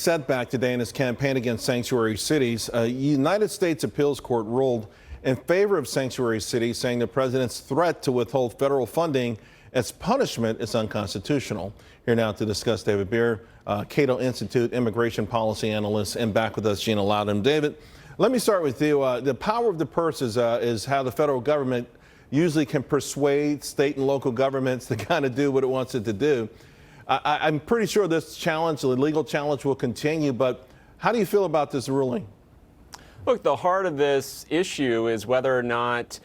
Setback today in his campaign against sanctuary cities. A United States Appeals Court ruled in favor of sanctuary cities, saying the president's threat to withhold federal funding as punishment is unconstitutional. Here now to discuss, David Beer, Cato Institute immigration policy analyst, and back with us, Gina Loudon. David, let me start with you. The power of the purse is how the federal government usually can persuade state and local governments to kind of do what it wants it to do. I'm pretty sure this challenge, the legal challenge, will continue, but how do you feel about this ruling? Look, the heart of this issue is whether or not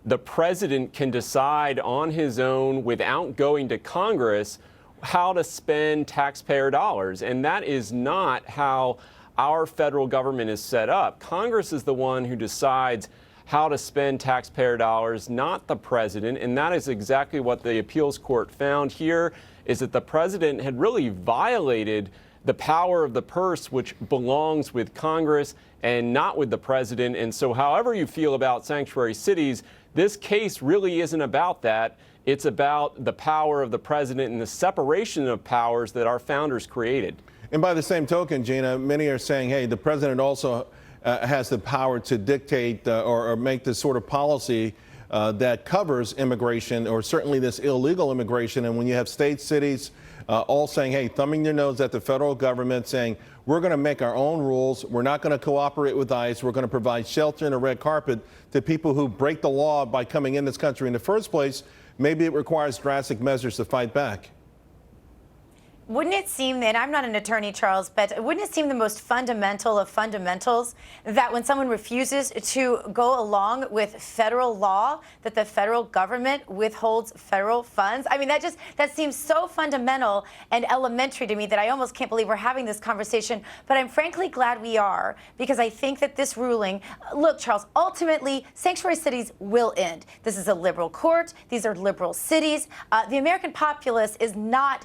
the president can decide on his own without going to Congress how to spend taxpayer dollars. And that is not how our federal government is set up. Congress is the one who decides how to spend taxpayer dollars, not the president. And that is exactly what the appeals court found here, is that the president had really violated the power of the purse, which belongs with Congress and not with the president. And so however you feel about sanctuary cities, this case really isn't about that. It's about the power of the president and the separation of powers that our founders created. And by the same token, Gina, many are saying, hey, the president also has the power to dictate or make this sort of policy that covers immigration, or certainly this illegal immigration. And when you have states, cities, all saying, hey, thumbing their nose at the federal government, saying, we're going to make our own rules. We're not going to cooperate with ICE. We're going to provide shelter and a red carpet to people who break the law by coming in this country in the first place. Maybe it requires drastic measures to fight back. Wouldn't it seem, and I'm not an attorney, Charles, but wouldn't it seem the most fundamental of fundamentals that when someone refuses to go along with federal law, that the federal government withholds federal funds? I mean, that seems so fundamental and elementary to me that I almost can't believe we're having this conversation. But I'm frankly glad we are, because I think that this ruling, look, Charles, ultimately, sanctuary cities will end. This is a liberal court. These are liberal cities. The American populace is not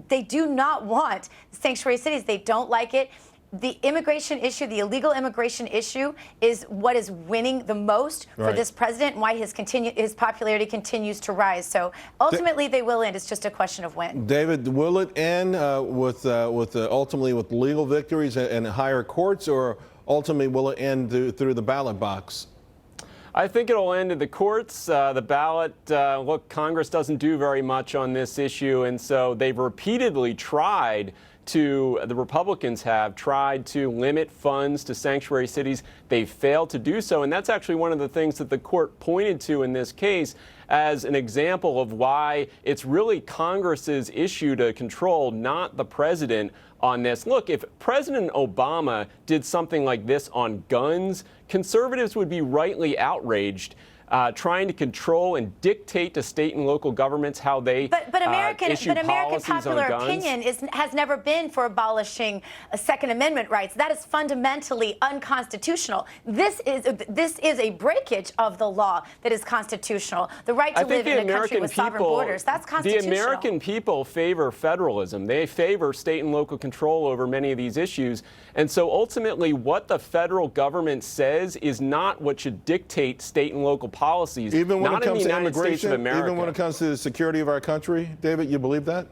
they do not want sanctuary cities. They don't like it. The immigration issue, the illegal immigration issue, is what is winning the most for this president, and why his popularity continues to rise. So ultimately, they will end. It's just a question of when. David, will it end ultimately with legal victories and higher courts, or ultimately will it end through the ballot box? I think it'll end in the courts. The ballot, look, Congress doesn't do very much on this issue, and so they've repeatedly tried to, the Republicans have tried to limit funds to sanctuary cities. They've failed to do so, and that's actually one of the things that the court pointed to in this case as an example of why it's really Congress's issue to control, not the president on this. Look, if President Obama did something like this on guns, conservatives would be rightly outraged, trying to control and dictate to state and local governments how they issue policies popular on guns. Opinion has never been for abolishing Second Amendment rights. That is fundamentally unconstitutional. This is a breakage of the law that is constitutional. The right to live in a country with sovereign borders, that's constitutional. The American people favor federalism. They favor state and local control over many of these issues. And so ultimately what the federal government says is not what should dictate state and local policies, even when not it comes in the to United States of immigration, America. even when it comes to the security of our country, David, you believe that?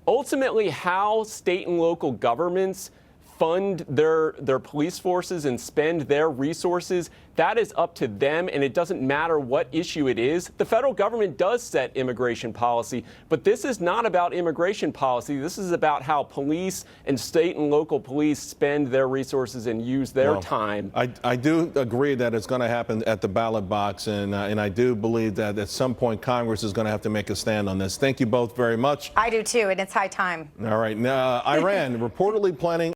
Ultimately, how state and local governments fund their police forces and spend their resources, that is up to them, and it doesn't matter what issue it is. The federal government does set immigration policy, but this is not about immigration policy. This is about how police and state and local police spend their resources and use their time. I do agree that it's going to happen at the ballot box, and I do believe that at some point Congress is going to have to make a stand on this. Thank you both very much. I do too, and it's high time. All right. Now, Iran reportedly planning